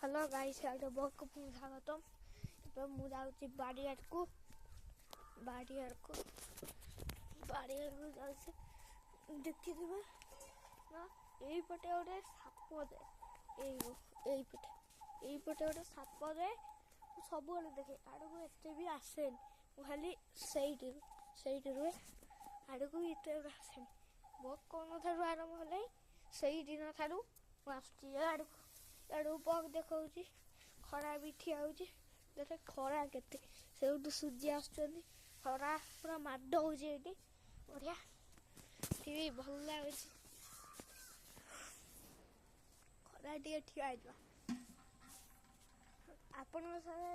Hello guys यार बहुत को स्वागतम। तो मु जाउची बाड़ियार को जाउची देखि देबे ना एई पटे ओडे साप दे एई पटे ओडे साप दे सब वाले देखे आडू को एते भी आसेन खाली सेइट रुए आडू को एते आसेन बहुत कोन थारु आरंभ होले सेई दिन थारु आसुची आडू पग देखौची खरा भी ठिया होची देखे खरा केते सेउटु सूजी आछन खरा पूरा माड होची एटी बढ़िया टीवी भल लागुची खरा टिके ठिया आइतबा आपण सारे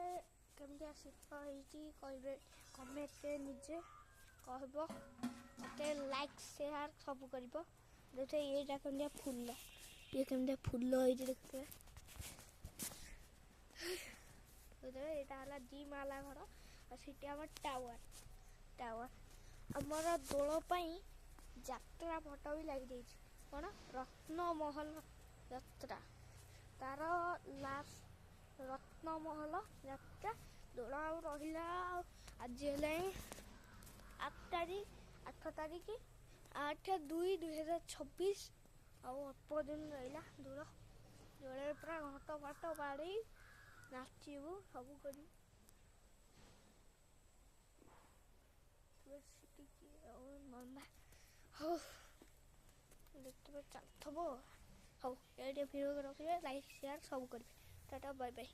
केमती शीत होती कहबे कमेंट निजे कहबो मते लाइक शेयर सब करबो देखे एटा केमती फूल ये केमती फूल होती देखते यहाँ दी माला घर और टावर आमर दोलपाई यात्रा फटो भी लगी कौन रत्नमहल यात्रा तार लास्ट रत्नमहल यात्रा दोल रहा आज है 8 तारीख 8/2/2026 अल्प दिन रहा दूर जोड़े पूरा घट फट बाड़ी नाचबू सब कर देखते चलथब हाँ ये भिडियो रखिए लाइक शेयर सब करेंगे टाटा बाय बाय।